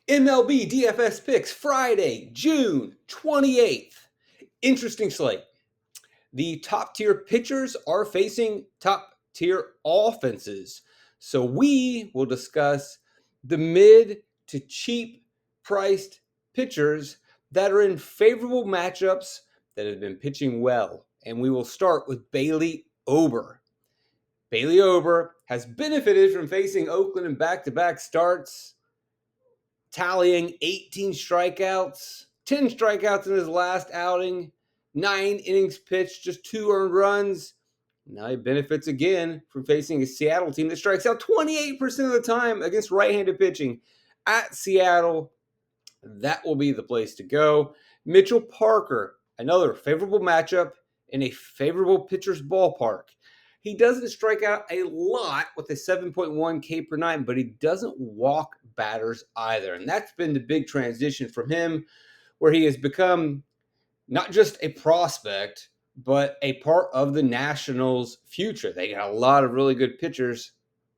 MLB DFS picks Friday, June 28th. Interesting slate. The top tier pitchers are facing top tier offenses. So we will discuss the mid to cheap priced pitchers that are in favorable matchups that have been pitching well. And we will start with Bailey Ober. Bailey Ober has benefited from facing Oakland in back-to-back starts, tallying 18 strikeouts, 10 strikeouts in his last outing, 9 innings pitched, just 2 earned runs. Now he benefits again from facing a Seattle team that strikes out 28% of the time against right-handed pitching at Seattle. That will be the place to go. Mitchell Parker, another favorable matchup in a favorable pitcher's ballpark. He doesn't strike out a lot with a 7.1 K per nine, but he doesn't walk batters either. And that's been the big transition from him, where he has become not just a prospect, but a part of the Nationals' future. They got a lot of really good pitchers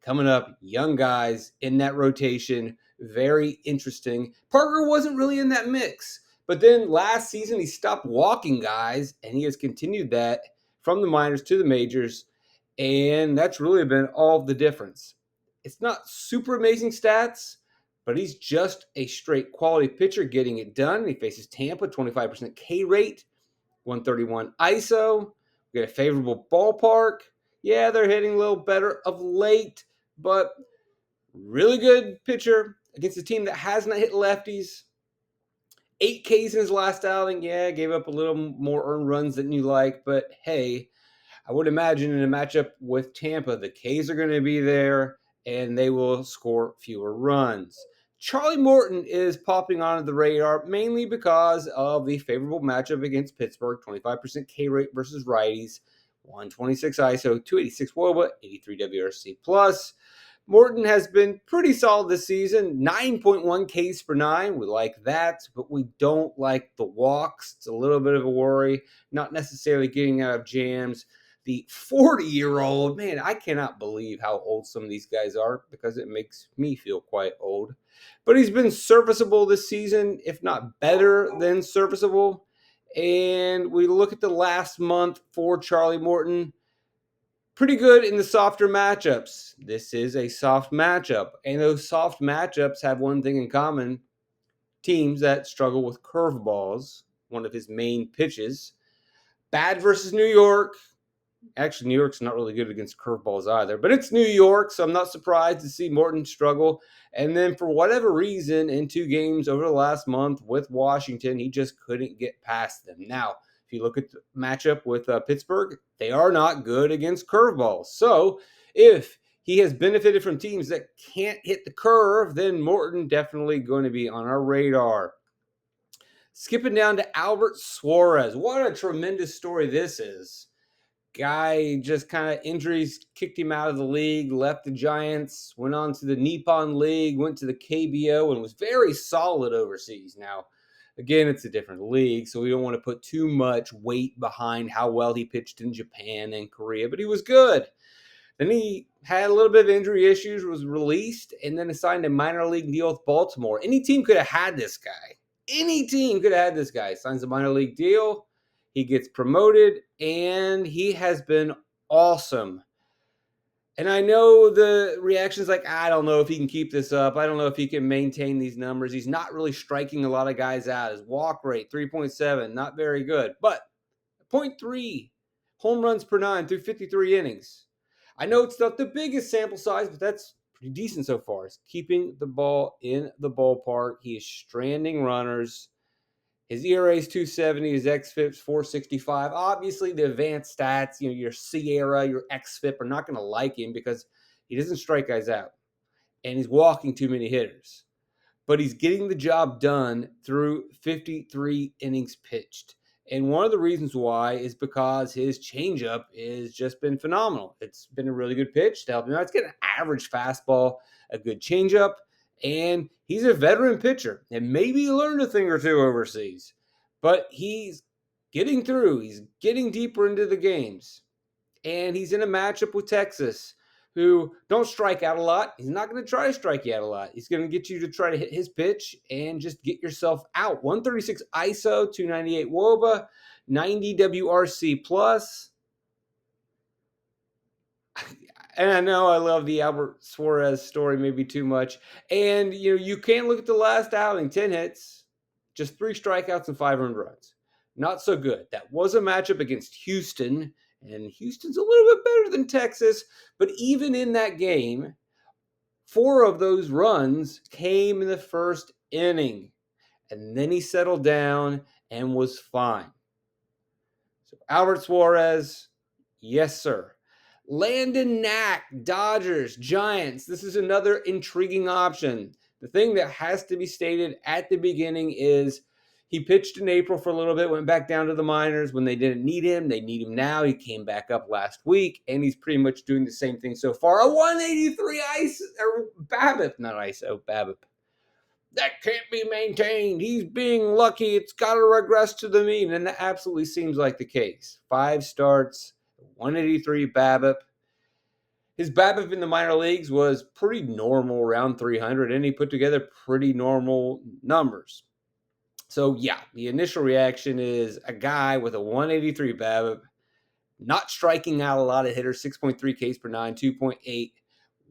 coming up, young guys in that rotation. Very interesting. Parker wasn't really in that mix, but then last season he stopped walking guys, and he has continued that from the minors to the majors, and that's really been all the difference. It's not super amazing stats, but he's just a straight quality pitcher getting it done. He faces Tampa, 25% K rate, 131 ISO. We get a favorable ballpark. Yeah, they're hitting a little better of late, but really good pitcher against a team that has not hit lefties. 8 Ks in his last outing. Yeah, gave up a little more earned runs than you like, but hey, I would imagine in a matchup with Tampa, the Ks are going to be there and they will score fewer runs. Charlie Morton is popping onto the radar mainly because of the favorable matchup against Pittsburgh, 25% K rate versus righties, 126 ISO, 286 WOBA, 83 WRC plus. Morton has been pretty solid this season, 9.1 Ks per nine. We like that, but we don't like the walks. It's a little bit of a worry, not necessarily getting out of jams. The 40-year-old, man, I cannot believe how old some of these guys are because it makes me feel quite old. But he's been serviceable this season, if not better than serviceable. And we look at the last month for Charlie Morton, pretty good in the softer matchups. This is a soft matchup, and those soft matchups have one thing in common: teams that struggle with curveballs, one of his main pitches. Bad versus New York. Actually, New York's not really good against curveballs either, but it's New York, so I'm not surprised to see Morton struggle. And then for whatever reason, in 2 games over the last month with Washington, he just couldn't get past them. Now, if you look at the matchup with Pittsburgh, they are not good against curveballs. So if he has benefited from teams that can't hit the curve, then Morton definitely going to be on our radar. Skipping down to Albert Suarez. What a tremendous story this is. Guy just kind of injuries kicked him out of the league, left the Giants, went on to the Nippon League, went to the KBO, and was very solid overseas. Now, again, it's a different league, so we don't want to put too much weight behind how well he pitched in Japan and Korea, but he was good. Then he had a little bit of injury issues, was released, and then assigned a minor league deal with Baltimore. Any team could have had this guy. Any team could have had this guy. Signs a minor league deal. He gets promoted, and he has been awesome. And I know the reaction is like, I don't know if he can keep this up. I don't know if he can maintain these numbers. He's not really striking a lot of guys out. His walk rate, 3.7, not very good. But 0.3 home runs per nine through 53 innings. I know it's not the biggest sample size, but that's pretty decent so far. It's keeping the ball in the ballpark. He is stranding runners. His ERA is 270. His xFIP is 465. Obviously, the advanced stats, your Sierra, your xFIP are not going to like him because he doesn't strike guys out. And he's walking too many hitters. But he's getting the job done through 53 innings pitched. And one of the reasons why is because his changeup has just been phenomenal. It's been a really good pitch to help him out. It's getting an average fastball, a good changeup, and he's a veteran pitcher. And maybe he learned a thing or two overseas. But he's getting through. He's getting deeper into the games. And he's in a matchup with Texas, who don't strike out a lot. He's not going to try to strike you out a lot. He's going to get you to try to hit his pitch and just get yourself out. 136 ISO, 298 WOBA, 90 WRC plus. And I know I love the Albert Suarez story maybe too much. And you can look at the last outing, 10 hits, just 3 strikeouts and 5 earned runs. Not so good. That was a matchup against Houston, and Houston's a little bit better than Texas. But even in that game, 4 of those runs came in the first inning. And then he settled down and was fine. So Albert Suarez, yes, sir. Landon Knack, Dodgers, Giants. This is another intriguing option. The thing that has to be stated at the beginning is he pitched in April for a little bit, went back down to the minors when they didn't need him. They need him now. He came back up last week, and he's pretty much doing the same thing so far. A 183 BABIP, not ISO, BABIP. That can't be maintained. He's being lucky. It's got to regress to the mean, and that absolutely seems like the case. 5 starts, 183 BABIP. His BABIP in the minor leagues was pretty normal, around 300, and he put together pretty normal numbers. So, yeah, the initial reaction is a guy with a 183 BABIP, not striking out a lot of hitters, 6.3 Ks per 9, 2.8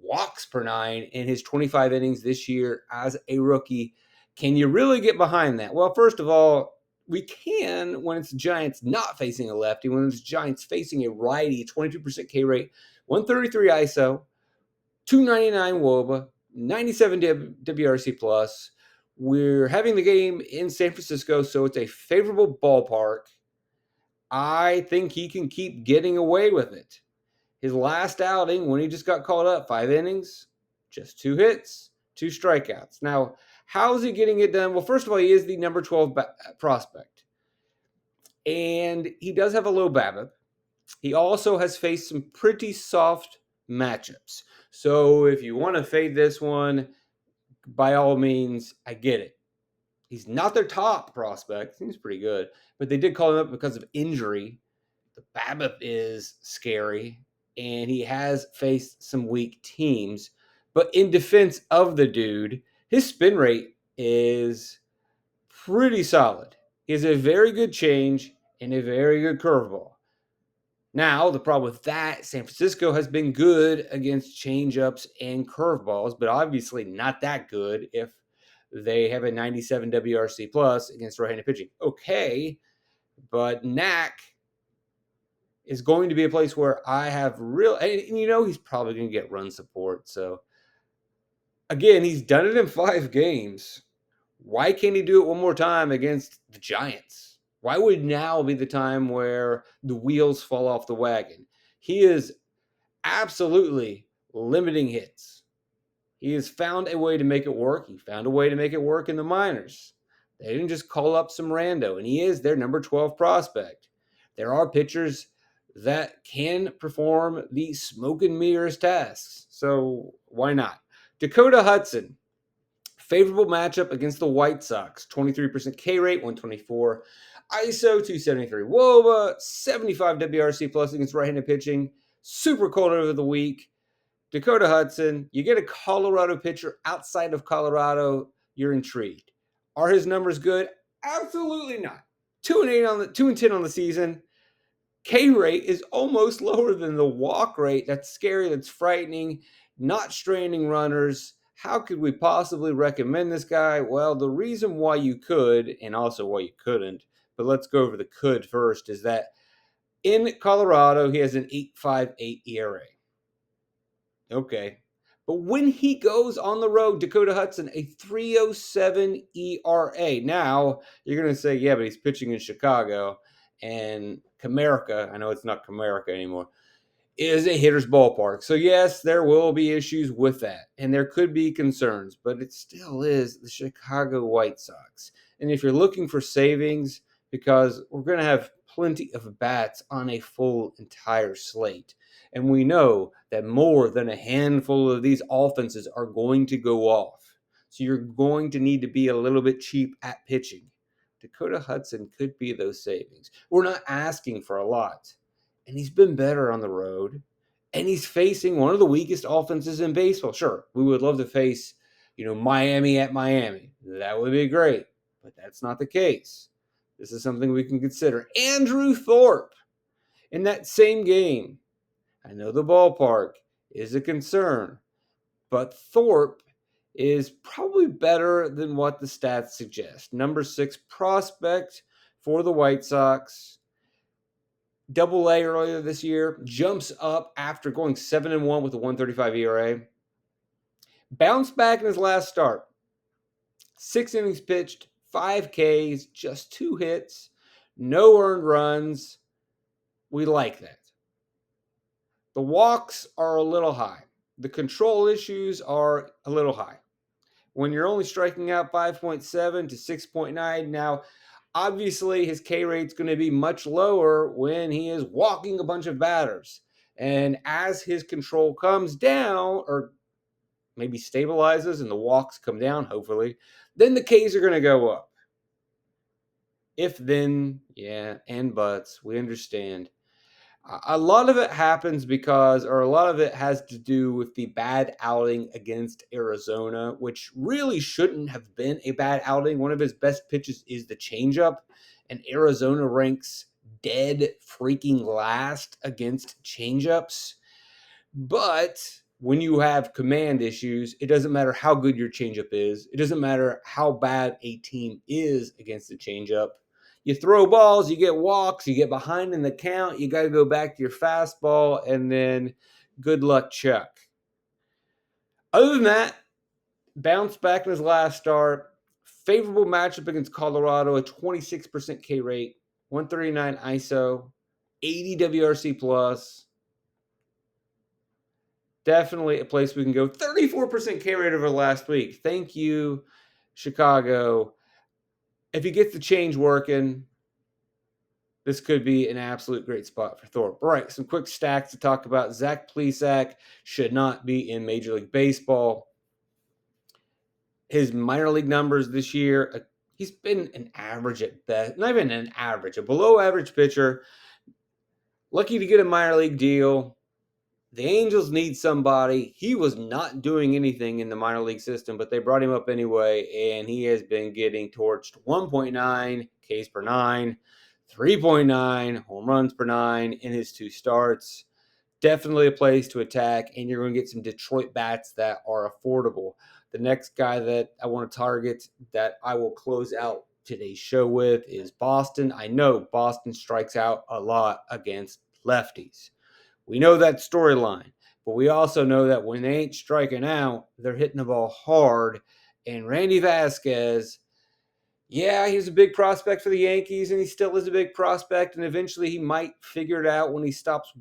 walks per 9 in his 25 innings this year as a rookie. Can you really get behind that? Well, first of all, we can when it's Giants not facing a lefty, when it's Giants facing a righty, 22% K rate, 133 ISO, 299 WOBA, 97 WRC plus. We're having the game in San Francisco, so it's a favorable ballpark. I think he can keep getting away with it. His last outing, when he just got called up, 5 innings, just 2 hits, 2 strikeouts. Now, how is he getting it done? Well, first of all, he is the number 12 prospect. And he does have a low BABIP. He also has faced some pretty soft matchups. So if you want to fade this one, by all means, I get it. He's not their top prospect. Seems pretty good. But they did call him up because of injury. The BABIP is scary, and he has faced some weak teams. But in defense of the dude, his spin rate is pretty solid. He has a very good change and a very good curveball. Now, the problem with that, San Francisco has been good against changeups and curveballs, but obviously not that good if they have a 97 WRC plus against right-handed pitching. Okay, but Knack is going to be a place where I have real, and he's probably going to get run support. So, again, he's done it in 5 games. Why can't he do it one more time against the Giants? Why would now be the time where the wheels fall off the wagon? He is absolutely limiting hits. He has found a way to make it work. He found a way to make it work in the minors. They didn't just call up some rando, and he is their number 12 prospect. There are pitchers that can perform the smoke and mirrors tasks, so why not? Dakota Hudson, favorable matchup against the White Sox, 23% K rate, 124 ISO, 273 WOBA, 75 WRC plus against right-handed pitching. Super cold over the week. Dakota Hudson, you get a Colorado pitcher outside of Colorado, you're intrigued. Are his numbers good? Absolutely not. 2-10 on the season. K rate is almost lower than the walk rate. That's scary. That's frightening. Not straining runners. How could we possibly recommend this guy? Well, the reason why you could, and also why you couldn't, but let's go over the could first, is that in Colorado, he has an 8.58 ERA. Okay. But when he goes on the road, Dakota Hudson, a 3.07 ERA. Now, you're going to say, yeah, but he's pitching in Chicago. And Comerica, I know it's not Comerica anymore, is a hitter's ballpark. So, yes, there will be issues with that. And there could be concerns. But it still is the Chicago White Sox. And if you're looking for savings, because we're going to have plenty of bats on a full entire slate. And we know that more than a handful of these offenses are going to go off. So you're going to need to be a little bit cheap at pitching. Dakota Hudson could be those savings. We're not asking for a lot. And he's been better on the road. And he's facing one of the weakest offenses in baseball. Sure, we would love to face, Miami at Miami. That would be great, but that's not the case. This is something we can consider. Andrew Thorpe in that same game. I know the ballpark is a concern, but Thorpe is probably better than what the stats suggest. Number 6 prospect for the White Sox. Double A earlier this year, jumps up after going 7-1 with a 1.35 ERA. Bounced back in his last start. 6 innings pitched, 5 Ks, just 2 hits, no earned runs. We like that. The walks are a little high. The control issues are a little high. When you're only striking out 5.7 to 6.9, now obviously his K rate's going to be much lower when he is walking a bunch of batters. And as his control comes down, or maybe stabilizes and the walks come down, hopefully, then the Ks are going to go up. If then, yeah, and buts, we understand. A lot of it happens because, or a lot of it has to do with the bad outing against Arizona, which really shouldn't have been a bad outing. One of his best pitches is the changeup, and Arizona ranks dead freaking last against changeups. But when you have command issues, it doesn't matter how good your changeup is. It doesn't matter how bad a team is against the changeup. You throw balls, you get walks, you get behind in the count, you got to go back to your fastball, and then good luck, Chuck. Other than that, bounced back in his last start. Favorable matchup against Colorado, a 26% K rate, 139 ISO, 80 WRC plus. Definitely a place we can go. 34% K rate over last week. Thank you, Chicago. If he gets the change working, this could be an absolute great spot for Thorpe. All right, some quick stacks to talk about. Zach Plesac should not be in Major League Baseball. His minor league numbers this year, he's been an average at best. Not even an average, a below average pitcher. Lucky to get a minor league deal. The Angels need somebody. He was not doing anything in the minor league system, but they brought him up anyway, and he has been getting torched. 1.9 Ks per 9, 3.9 home runs per 9 in his 2 starts. Definitely a place to attack, and you're going to get some Detroit bats that are affordable. The next guy that I want to target that I will close out today's show with is Boston. I know Boston strikes out a lot against lefties. We know that storyline, but we also know that when they ain't striking out, they're hitting the ball hard. And Randy Vasquez, yeah, he was a big prospect for the Yankees, and he still is a big prospect, and eventually he might figure it out when he stops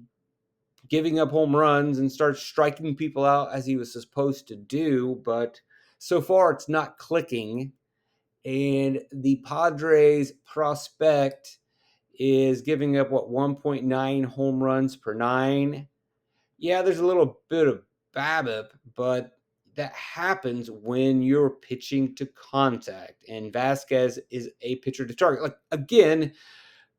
giving up home runs and starts striking people out as he was supposed to do, but so far it's not clicking. And the Padres prospect is giving up, 1.9 home runs per 9. Yeah, there's a little bit of BABIP, but that happens when you're pitching to contact, and Vasquez is a pitcher to target. Like, again,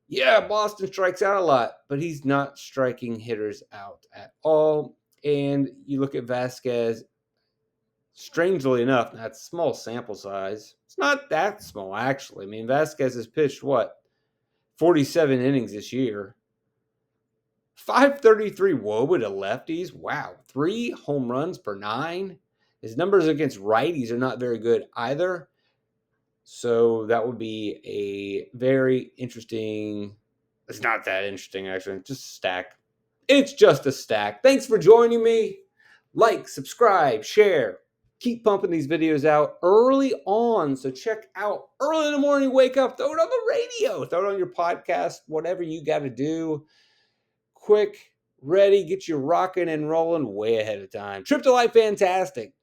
yeah, Boston strikes out a lot, but he's not striking hitters out at all. And you look at Vasquez, strangely enough, that's small sample size. It's not that small, actually. I mean, Vasquez has pitched, 47 innings this year. 533 WOBA to lefties. Wow. 3 home runs per 9. His numbers against righties are not very good either. So that would be a very interesting. It's not that interesting, actually. Just a stack. It's just a stack. Thanks for joining me. Like, subscribe, share. Keep pumping these videos out early on. So check out early in the morning, wake up, throw it on the radio, throw it on your podcast, whatever you got to do. Quick, ready, get you rocking and rolling way ahead of time. Trip to Life Fantastic.